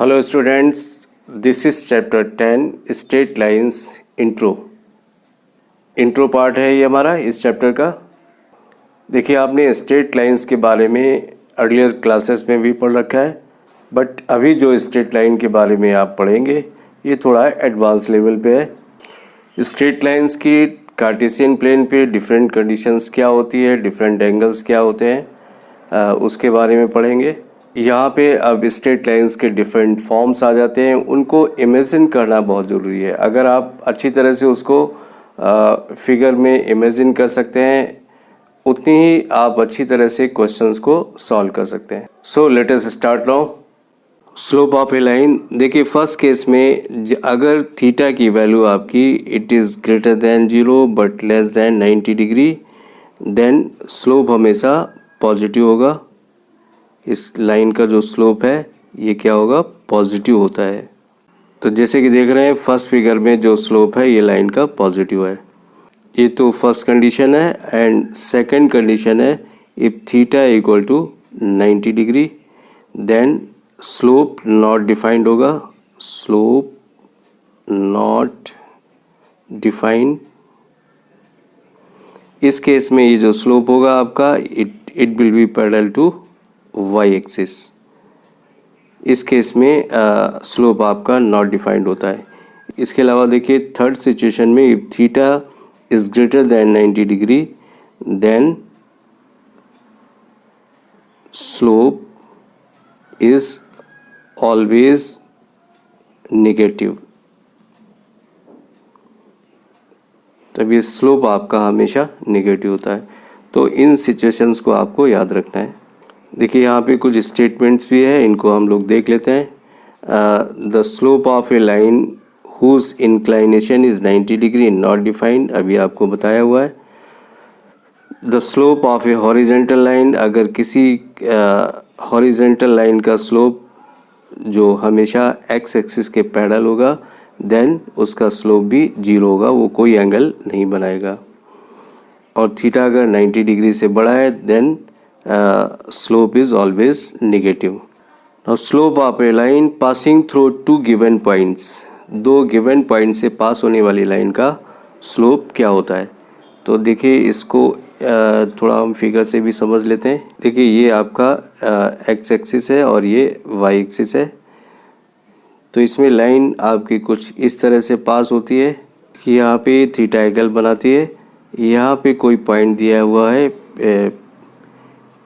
Hello students, this is chapter 10 straight lines intro part है ये हमारा इस चैप्टर का। देखिए, आपने स्ट्रेट लाइंस के बारे में अर्लियर क्लासेस में भी पढ़ रखा है, बट अभी जो स्ट्रेट लाइन के बारे में आप पढ़ेंगे ये थोड़ा एडवांस लेवल पे है। स्ट्रेट लाइंस की कार्टेशियन प्लेन पे डिफरेंट कंडीशंस क्या होती है, डिफरेंट एंगल्स क्या होते हैं, उसके बारे में पढ़ेंगे। यहाँ पे अब स्ट्रेट लाइंस के डिफरेंट फॉर्म्स आ जाते हैं, उनको इमेजिन करना बहुत ज़रूरी है। अगर आप अच्छी तरह से उसको फिगर में इमेजिन कर सकते हैं, उतनी ही आप अच्छी तरह से क्वेश्चंस को सॉल्व कर सकते हैं। So let us start now. Slope of a line, देखिए फर्स्ट केस में अगर थीटा की वैल्यू आपकी it is greater than 0 but less than 90 degree, then slope हमेशा पॉजिटिव होगा। इस लाइन का जो स्लोप है ये क्या होगा, पॉजिटिव होता है। तो जैसे कि देख रहे हैं फर्स्ट फिगर में जो स्लोप है ये लाइन का पॉजिटिव है। ये तो फर्स्ट कंडीशन है। एंड सेकंड कंडीशन है, if theta equal to 90 degree then slope not defined होगा। स्लोप नॉट डिफाइंड, इस केस में ये जो स्लोप होगा आपका it will be parallel to Y axis. इस केस में स्लोप आपका नॉट डिफाइंड होता है। इसके अलावा देखिए थर्ड सिचुएशन में if theta is greater than 90 degree then slope is always negative. तब ये स्लोप आपका हमेशा नेगेटिव होता है। तो इन सिचुएशंस को आपको याद रखना है। देखिए यहाँ पे कुछ स्टेटमेंट्स भी है, इनको हम लोग देख लेते हैं। The slope of a line whose inclination is 90 degree not defined, अभी आपको बताया हुआ है। The slope of a horizontal line, अगर किसी हॉरिजेंटल लाइन का स्लोप जो हमेशा एक्स एक्सिस के पैरेलल होगा देन उसका स्लोप भी 0 होगा, वो कोई एंगल नहीं बनाएगा। और थीटा अगर 90 डिग्री से बड़ा है then slope is always negative. Now slope of a line passing through two given points, दो given point से पास होने वाली लाइन का slope क्या होता है। तो देखिए इसको थोड़ा हम फिगर से भी समझ लेते हैं। देखिए ये आपका x एक्सिस है और ये y एक्सिस है। तो इसमें लाइन आपकी कुछ इस तरह से पास होती है कि यहाँ पे थीटा एंगल बनाती है। यहाँ पे कोई पॉइंट दिया हुआ है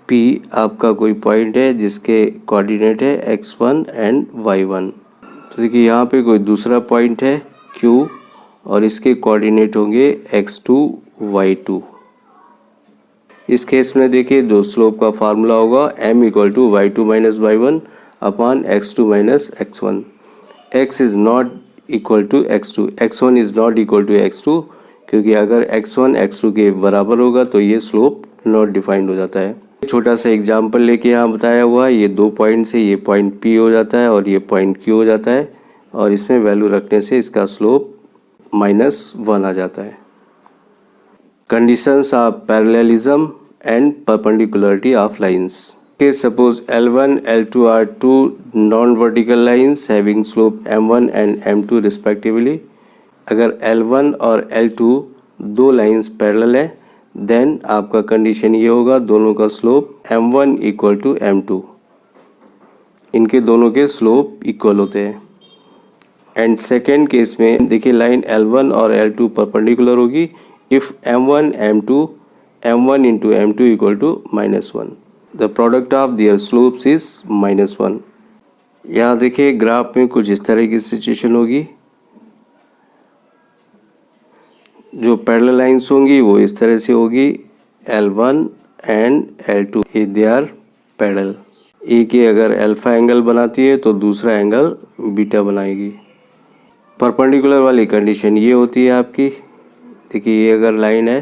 P आपका कोई पॉइंट है जिसके कोऑर्डिनेट है x1 एंड y1। तो देखिए यहाँ पे कोई दूसरा पॉइंट है Q और इसके कोऑर्डिनेट होंगे x2 y2। इस केस में देखिए जो स्लोप का फार्मूला होगा m equal to y2 minus y1 upon x2 minus x1। x is not equal to x2, x1 is not equal to x2, क्योंकि अगर x1 x2 के बराबर होगा तो ये स्लोप नॉट डिफाइंड हो जाता है। छोटा सा एग्जाम्पल लेके यहाँ बताया हुआ है, ये दो पॉइंट से ये पॉइंट P हो जाता है और ये पॉइंट Q हो जाता है और इसमें वैल्यू रखने से इसका स्लोप -1 आ जाता है। Conditions of parallelism and perpendicularity of lines. के suppose L1 L2 are two non vertical lines having slope M1 and M2 respectively. अगर L1 और L2 दो लाइंस पैरेलल है देन आपका कंडीशन ये होगा दोनों का slope M1 equal to M2, इनके दोनों के स्लोप इक्वल होते हैं। एंड सेकेंड केस में देखिए लाइन L1 और L2 परपेंडिकुलर होगी if M1 into M2 equal to -1, the product of their slopes is -1। यहाँ देखिए ग्राफ में कुछ इस तरह की सिचुएशन होगी। जो पैरेलल लाइंस होंगी वो इस तरह से होगी, L1 and L2 they are parallel. एक ही अगर अल्फा एंगल बनाती है तो दूसरा एंगल बीटा बनाएगी। परपेंडिकुलर वाली कंडीशन ये होती है आपकी। देखिए ये अगर लाइन है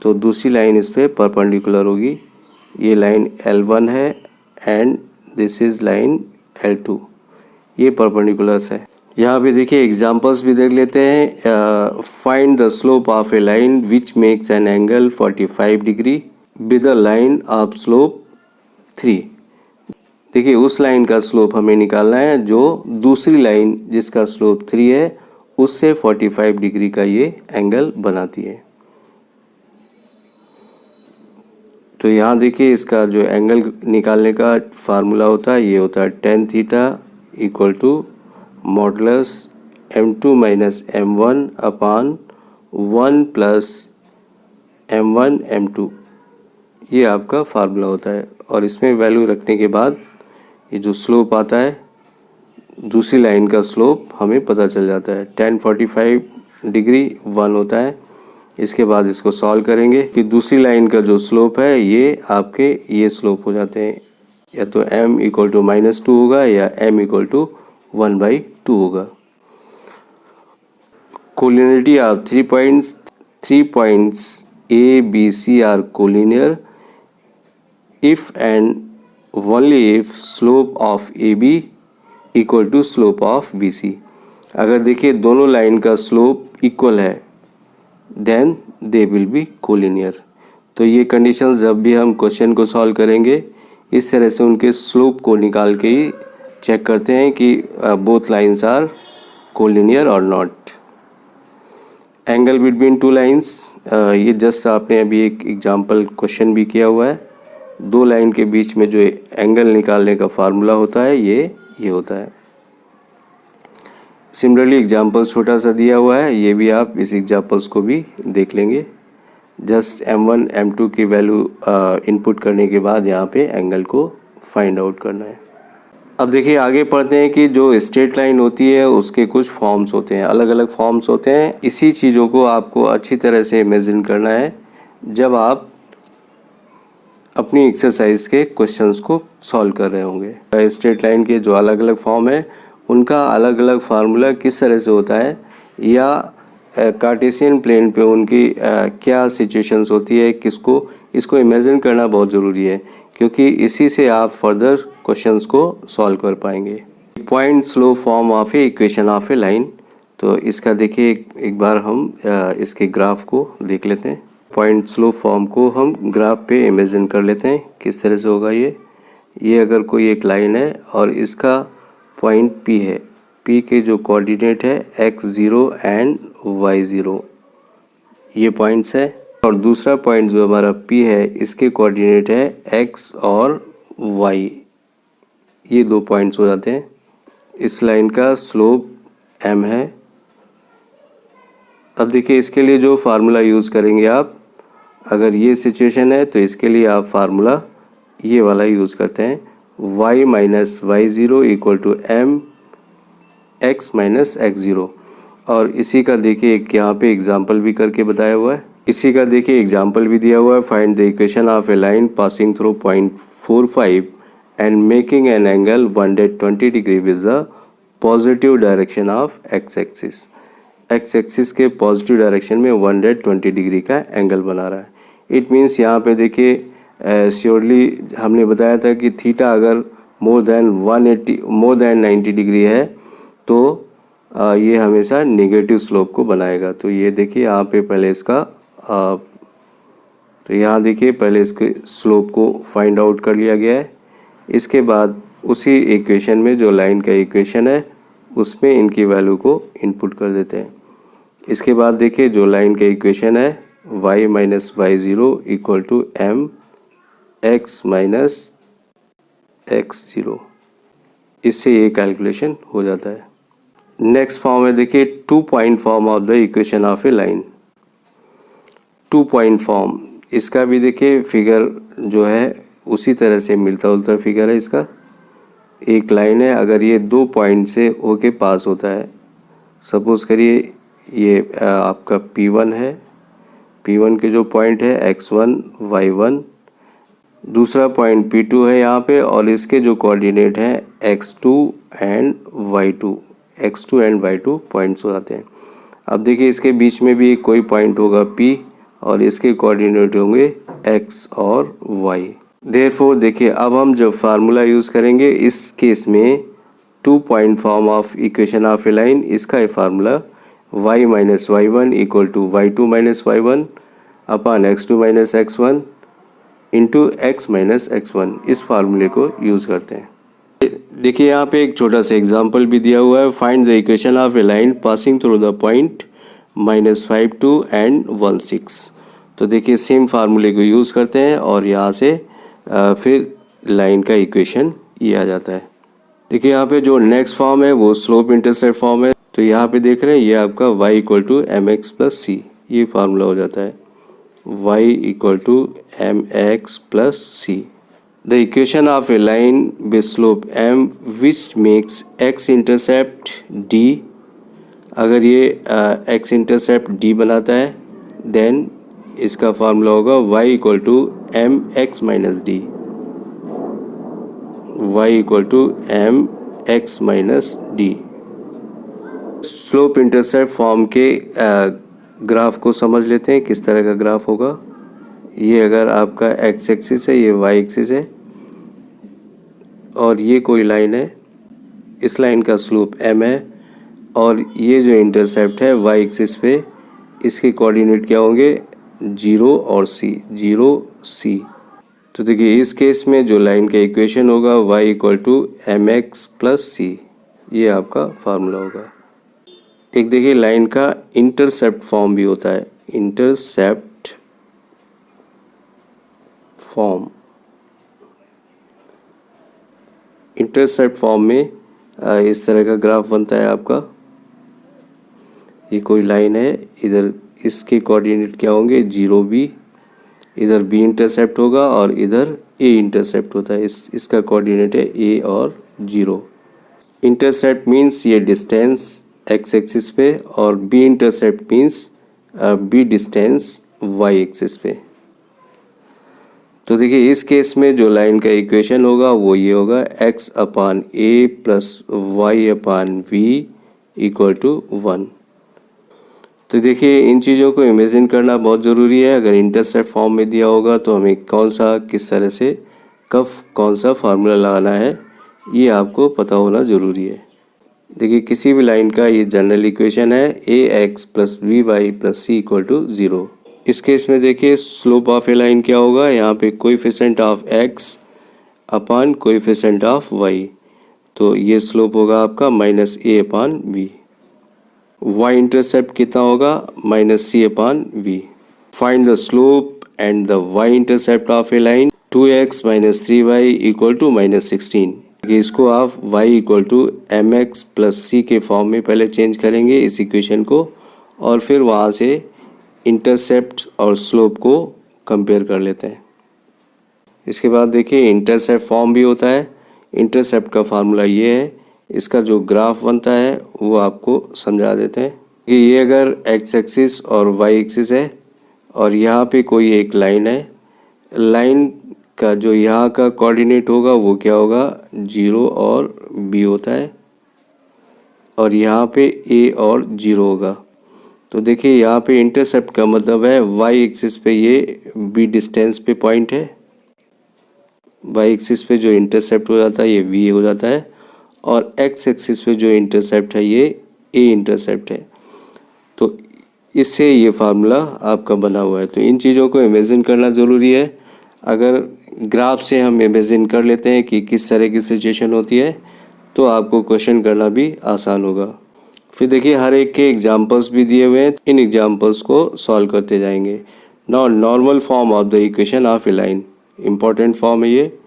तो दूसरी लाइन इस पर परपेंडिकुलर होगी। ये लाइन L1 है and this is line L2, ये परपेंडिकुलर्स है। यहाँ पे देखिए एग्जांपल्स भी देख लेते हैं। Find the slope of a line which makes an angle 45 degree with a line of slope 3। देखिए उस लाइन का स्लोप हमें निकालना है जो दूसरी लाइन जिसका स्लोप 3 है उससे 45 डिग्री का ये एंगल बनाती है। तो यहाँ देखिए इसका जो एंगल निकालने का फार्मूला होता है ये होता है tan theta equal to modulus m2 minus m1 upon 1 plus m1 m2, ये आपका फार्मूला होता है। और इसमें वैल्यू रखने के बाद ये जो स्लोप आता है दूसरी लाइन का स्लोप हमें पता चल जाता है। tan 45 डिग्री 1 होता है। इसके बाद इसको सॉल्व करेंगे कि दूसरी लाइन का जो स्लोप है ये आपके ये स्लोप हो जाते हैं, या तो m इक्वल टू -2 होगा या m इक्वल टू 1/2 होगा। Collinearity of 3 points A, B, C are collinear if and only if slope of AB equal to slope of BC। अगर देखिए दोनों लाइन का स्लोप इक्वल है then they will be collinear. तो ये conditions जब भी हम क्वेश्चन को सॉल्व करेंगे इस तरह से उनके स्लोप को निकाल के ही चेक करते हैं कि बोथ लाइंस आर कोलिनियर और not. Angle between two lines, ये जस्ट आपने अभी एक एग्जांपल क्वेश्चन भी किया हुआ है। दो लाइन के बीच में जो एंगल निकालने का फार्मूला होता है ये होता है। सिमिलरली एग्जांपल छोटा सा दिया हुआ है, ये भी आप इस एग्जांपल्स को भी देख लेंगे। जस्ट m1 m2 की वैल्यू इनपुट करने के बाद यहाँ पे एंगल को फाइंड आउट करना है। अब देखिए आगे पढ़ते हैं कि जो स्ट्रेट लाइन होती है उसके कुछ फॉर्म्स होते हैं, अलग अलग फॉर्म्स होते हैं। इसी चीज़ों को आपको अच्छी तरह से इमेजिन करना है जब आप अपनी एक्सरसाइज के क्वेश्चंस को सॉल्व कर रहे होंगे। स्ट्रेट लाइन के जो अलग अलग फॉर्म है उनका अलग अलग फार्मूला किस तरह से होता है, या कार्टेशियन प्लेन पे उनकी क्या सिचुएशंस होती है, इसको इमेजिन करना बहुत ज़रूरी है, क्योंकि इसी से आप फर्दर क्वेश्चंस को सॉल्व कर पाएंगे। Point slope form of A equation of a line, तो इसका देखिए एक बार हम इसके ग्राफ को देख लेते हैं। पॉइंट स्लोप फॉर्म को हम ग्राफ पे इमेजिन कर लेते हैं किस तरह से होगा। ये अगर कोई एक लाइन है और इसका पॉइंट P है, P के जो कोऑर्डिनेट है x0 एंड y0 ये पॉइंट्स है, और दूसरा पॉइंट जो हमारा P है इसके कोऑर्डिनेट है x और y, ये दो पॉइंट्स हो जाते हैं। इस लाइन का स्लोप m है। अब देखिए इसके लिए जो फार्मूला यूज़ करेंगे आप, अगर ये सिचुएशन है तो इसके लिए आप फार्मूला ये वाला यूज़ करते हैं, y minus y0 equal to m x minus x0। और इसी का देखिए एक यहाँ पे एग्जाम्पल भी करके बताया हुआ है। इसी का देखिए एग्जाम्पल भी दिया हुआ है। Find the equation of a line passing through point 45 and making an angle 120 degree with the positive direction of x axis. x axis के पॉजिटिव डायरेक्शन में 120 डिग्री का एंगल बना रहा है। इट मीन्स यहाँ पे देखिए श्योरली हमने बताया था कि थीटा अगर मोर देन 90 डिग्री है तो ये हमेशा नेगेटिव स्लोप को बनाएगा। तो ये देखिए यहाँ पे पहले इसका तो यहाँ देखिए पहले इसके स्लोप को फाइंड आउट कर लिया गया है। इसके बाद उसी इक्वेशन में जो लाइन का इक्वेशन है उसमें इनकी वैल्यू को इनपुट कर देते हैं। इसके बाद देखिए जो लाइन का इक्वेशन है y minus y0 equal to m x minus x0, इससे ये कैलकुलेशन हो जाता है। नेक्स्ट फॉर्म है देखिए 2 point form of the equation of a line. 2 point form, इसका भी देखिए फिगर जो है उसी तरह से मिलता जुलता फिगर है इसका। एक लाइन है, अगर ये 2 पॉइंट से होके पास होता है, सपोज करिए ये आपका P1 है, P1 के जो पॉइंट है x1 y1, दूसरा पॉइंट P2 है यहाँ पे, और इसके जो कोऑर्डिनेट हैं x2 एंड y2 पॉइंट्स हो जाते हैं। अब देखिए इसके बीच में भी कोई पॉइंट होगा P और इसके कोऑर्डिनेट होंगे x और y। देयरफॉर देखिए अब हम जब फार्मूला यूज़ करेंगे इस केस में 2 point form of equation of a line, इसका ये formula y minus y1 equal to y2 minus y1 upon x2 minus x1 into x minus x1, इस फार्मूले को यूज़ करते हैं। देखिए यहाँ पे एक छोटा सा एग्जांपल भी दिया हुआ है, find the equation of a line passing through the point -5 2 and 1 6। तो देखिए सेम फार्मूले को यूज़ करते हैं और यहाँ से फिर लाइन का इक्वेशन ये आ जाता है। देखिए यहाँ पे जो नेक्स्ट फॉर्म है वो स्लोप इंटरसेप्ट फॉर्म है। तो यहाँ पे देख रहे हैं ये आपका y = mx + c, ये फार्मूला हो जाता है y = mx + c। The equation of a line with slope m which makes x intercept d, अगर ये x intercept d बनाता है then इसका फार्मूला होगा y = mx - d, y = mx - d। Slope intercept form के ग्राफ को समझ लेते हैं किस तरह का ग्राफ होगा। ये अगर आपका x एक्सिस है, ये y एक्सिस है और ये कोई लाइन है, इस लाइन का स्लोप m है और ये जो इंटरसेप्ट है y एक्सिस पे, इसके कोऑर्डिनेट क्या होंगे 0 और c, 0 c। तो देखिए इस केस में जो लाइन का इक्वेशन होगा y = mx + c, ये आपका फार्मूला होगा। एक देखिए लाइन का इंटरसेप्ट फॉर्म भी होता है, इंटरसेप्ट फॉर्म। इंटरसेप्ट फॉर्म में इस तरह का ग्राफ बनता है आपका। ये कोई लाइन है, इधर इसके कोऑर्डिनेट क्या होंगे 0 b, इधर b इंटरसेप्ट होगा और इधर a इंटरसेप्ट होता है, इसका कोऑर्डिनेट है a और 0। इंटरसेप्ट मीन्स ये डिस्टेंस x एक्सिस पे और b intercept means b distance y axis पे। तो देखिए इस केस में जो लाइन का इक्वेशन होगा वो ये होगा x/a + y/v = 1। तो देखिए इन चीज़ों को इमेजिन करना बहुत ज़रूरी है। अगर इंटरसेप्ट फॉर्म में दिया होगा तो हमें किस तरह से कब कौन सा फार्मूला लगाना है ये आपको पता होना ज़रूरी है। देखिए किसी भी लाइन का ये जनरल इक्वेशन है ax + by + c = 0। इस केस में देखिए स्लोप ऑफ ए लाइन क्या होगा, यहाँ पे coefficient of x upon coefficient of y, तो ये स्लोप होगा आपका -a/v। y इंटरसेप्ट कितना होगा -c/v। Find the slope and the y intercept of a line 2x - 3y = -16। इसको आप y = mx + c के फॉर्म में पहले चेंज करेंगे इस इक्वेशन को, और फिर वहाँ से इंटरसेप्ट और स्लोप को कंपेयर कर लेते हैं। इसके बाद देखिए इंटरसेप्ट फॉर्म भी होता है। इंटरसेप्ट का फार्मूला ये है, इसका जो ग्राफ बनता है वो आपको समझा देते हैं कि ये अगर x एक्सिस और y एक्सिस है और यहाँ पे कोई एक लाइन है, लाइन का जो यहाँ का कोऑर्डिनेट होगा वो क्या होगा 0 और b होता है और यहाँ पे a और 0 होगा। तो देखिए यहाँ पे इंटरसेप्ट का मतलब है y एक्सिस पे ये b डिस्टेंस पे पॉइंट है, y एक्सिस पे जो इंटरसेप्ट हो जाता है ये v हो जाता है और x एक्सिस पे जो इंटरसेप्ट है ये a इंटरसेप्ट है। तो इससे ये फार्मूला आपका बना हुआ है। तो इन चीज़ों को इमेजिन करना ज़रूरी है। अगर ग्राफ से हम इमेजिन कर लेते हैं कि किस तरह की सिचुएशन होती है तो आपको क्वेश्चन करना भी आसान होगा। फिर देखिए हर एक के एग्जांपल्स भी दिए हुए हैं, इन एग्जांपल्स को सॉल्व करते जाएंगे। Now normal form of the equation of a line, important form है ये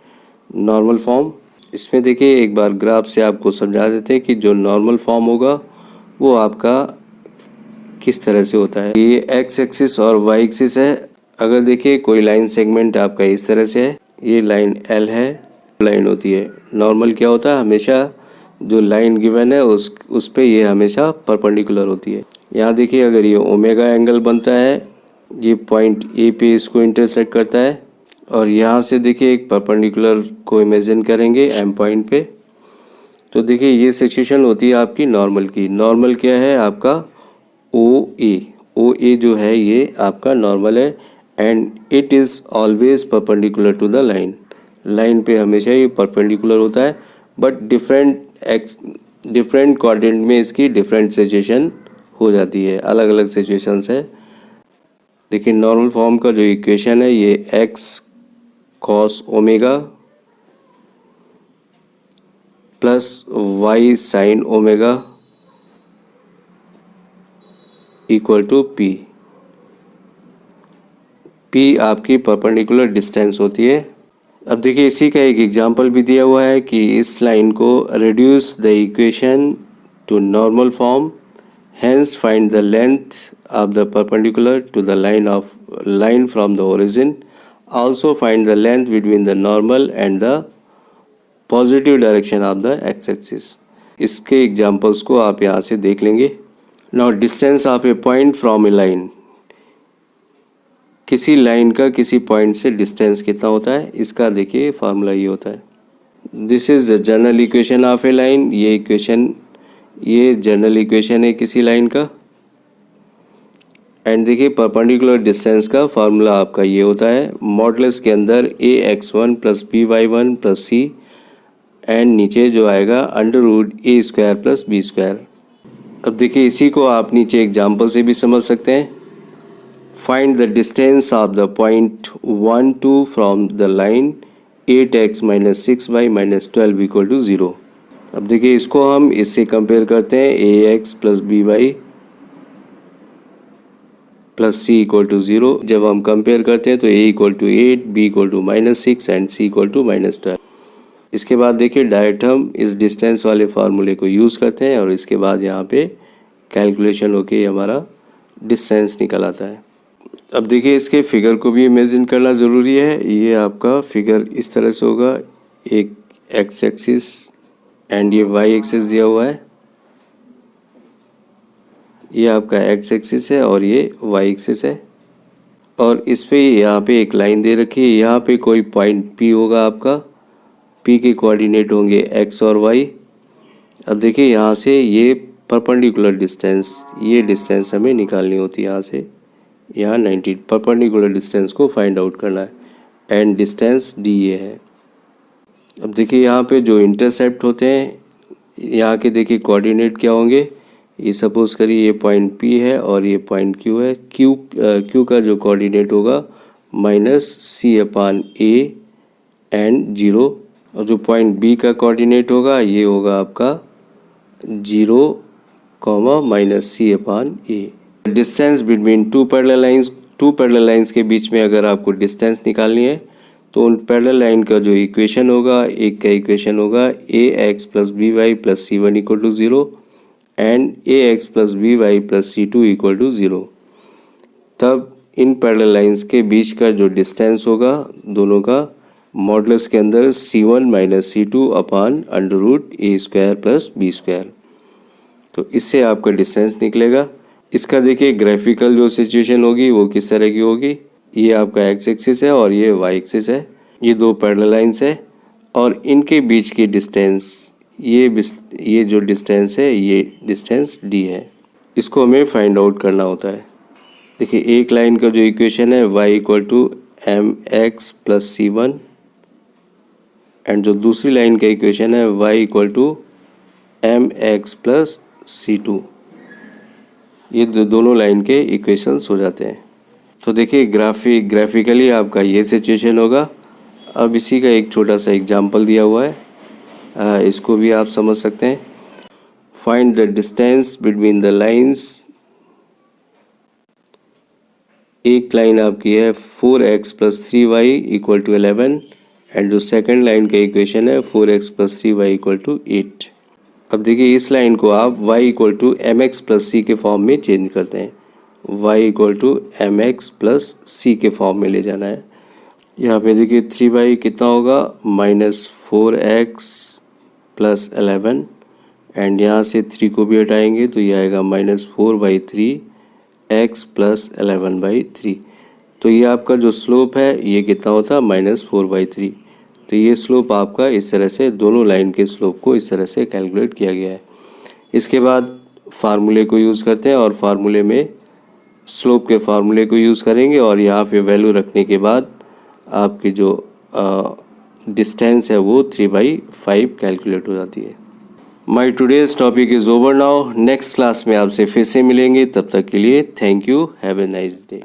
नॉर्मल फॉर्म। इसमें देखिए एक बार ग्राफ से आपको समझा देते हैं कि जो नॉर्मल फॉर्म होगा वो आपका किस तरह से होता है। ये एक्स एक्सिस और वाई एक्सिस है। अगर देखिए कोई लाइन सेगमेंट आपका इस तरह से है, ये लाइन एल है, लाइन होती है। नॉर्मल क्या होता है, हमेशा जो लाइन गिवन है उस पे ये हमेशा परपेंडिकुलर होती है। यहाँ देखिए अगर ये ओमेगा एंगल बनता है, ये पॉइंट ए पे इसको इंटरसेक्ट करता है और यहाँ से देखिए एक परपेंडिकुलर को इमेजिन करेंगे एम पॉइंट पे। तो देखिए ये सिचुएशन होती है आपकी नॉर्मल की। नॉर्मल क्या है आपका ओ ए जो है ये आपका नॉर्मल है and it is always perpendicular to the line. Line पे हमेशा ये परपेंडिकुलर होता है, बट डिफरेंट कोऑर्डिनेट में इसकी डिफरेंट सिचुएशन हो जाती है, अलग अलग सिचुएशंस है। देखिए नॉर्मल फॉर्म का जो इक्वेशन है ये X cos omega plus Y sine omega equal to P. P आपकी परपेंडिकुलर डिस्टेंस होती है। अब देखिए इसी का एक एग्जांपल भी दिया हुआ है कि इस लाइन को reduce the equation two normal form, hence find the length of the perpendicular to the line from the origin. Also find the length between the normal and the positive direction of the x-axis. इसके examples को आप यहाँ से देख लेंगे। Now distance of a point from a line. किसी line का किसी पॉइंट से डिस्टेंस कितना होता है, इसका देखिए फार्मूला ये होता है। This is the general equation of a line. ये जनरल इक्वेशन है किसी लाइन का। एंड देखिए परपेंडिकुलर डिस्टेंस का फार्मूला आपका ये होता है, मॉडुलस के अंदर ax1 plus by1 plus C, and नीचे जो आएगा under root a square plus B square. अब देखिए इसी को आप नीचे एग्जाम्पल से भी समझ सकते हैं। Find the distance of the point 1 2 from the line 8x minus 6y minus 12 equal to 0। अब देखिए इसको हम इससे कंपेयर करते हैं, ax plus B Y plus C equal to 0। जब हम कंपेयर करते हैं तो a equal to 8, b equal to -6 and c equal to -12। इसके बाद देखिए डायरेक्ट हम इस डिस्टेंस वाले फार्मूले को यूज़ करते हैं और इसके बाद यहाँ पे कैलकुलेशन होके हमारा डिस्टेंस निकल आता है। अब देखिए इसके फिगर को भी इमेजिन करना ज़रूरी है। ये आपका फिगर इस तरह से होगा, एक एक्स एक्सिस एंड ये वाई एक्सिस दिया हुआ है। ये आपका एक्स एक्सिस है और ये वाई एक्सिस है, और इस पे यहाँ पे एक लाइन दे रखी है। यहाँ पे कोई पॉइंट P होगा आपका, P के कोऑर्डिनेट होंगे x और y। अब देखिए यहाँ से ये परपेंडिकुलर डिस्टेंस, ये डिस्टेंस हमें निकालनी होती है। यहाँ से यहाँ 90 परपेंडिकुलर डिस्टेंस को फाइंड आउट करना है, एंड डिस्टेंस d ये है। अब देखिए यहाँ पे जो इंटरसेप्ट होते हैं, यहाँ के देखिए कोऑर्डिनेट क्या होंगे। ये सपोज करिए ये पॉइंट P है और ये पॉइंट Q है। Q का जो कोऑर्डिनेट होगा -c/a एंड 0, और जो पॉइंट B का कोऑर्डिनेट होगा ये होगा आपका 0, -c/a। Distance between two parallel lines के बीच में अगर आपको डिस्टेंस निकालनी है तो उन पैरेलल लाइन का जो इक्वेशन होगा, एक का इक्वेशन होगा ax plus B Y plus c1 equal to 0 and ax plus B Y plus c2 equal to 0। तब इन पैरेलल लाइंस के बीच का जो डिस्टेंस होगा दोनों का, मॉडुलस के अंदर c1 minus c2 upon under root a square plus B square. तो इससे आपका डिस्टेंस निकलेगा। इसका देखिए ग्राफिकल जो सिचुएशन होगी वो किस तरह की होगी। ये आपका एक्स एक्सिस है और ये वाई एक्सिस है, ये दो पैरेलल लाइंस है और इनके बीच की डिस्टेंस, ये जो डिस्टेंस है ये डिस्टेंस d है। इसको हमें फाइंड आउट करना होता है। देखिए एक लाइन का जो इक्वेशन है y equal to mx plus c1, and जो दूसरी लाइन का इक्वेशन है y equal to mx plus c2। ये दोनों लाइन के इक्वेशंस हो जाते हैं। तो देखिए ग्राफिकली आपका ये सिचुएशन होगा। अब इसी का एक छोटा सा एग्जांपल दिया हुआ है, इसको भी आप समझ सकते हैं। Find the distance between the lines. एक लाइन आपकी है 4x plus 3y equal to 11, and जो सेकंड लाइन का इक्वेशन है 4x plus 3y equal to 8। अब देखिए इस लाइन को आप y equal to mx plus c के फॉर्म में चेंज करते हैं। y equal to mx plus c के फॉर्म में ले जाना है। यहाँ पे देखिए 3y कितना होगा, -4x प्लस 11, एंड यहाँ से 3 को भी हटाएंगे तो ये आएगा -4/3 x प्लस 11/3। तो ये आपका जो स्लोप है ये कितना होता है, -4/3। तो ये स्लोप आपका इस तरह से, दोनों लाइन के स्लोप को इस तरह से कैलकुलेट किया गया है। इसके बाद फार्मूले को यूज़ करते हैं और फार्मूले में स्लोप के फार्मूले को यूज़ करेंगे और यहाँ पे वैल्यू रखने के बाद आपकी जो डिस्टेंस है वो 3/5 कैलकुलेट हो जाती है। माई today's topic is over now. Next class में आपसे फिर से मिलेंगे, तब तक के लिए thank you, have a nice day.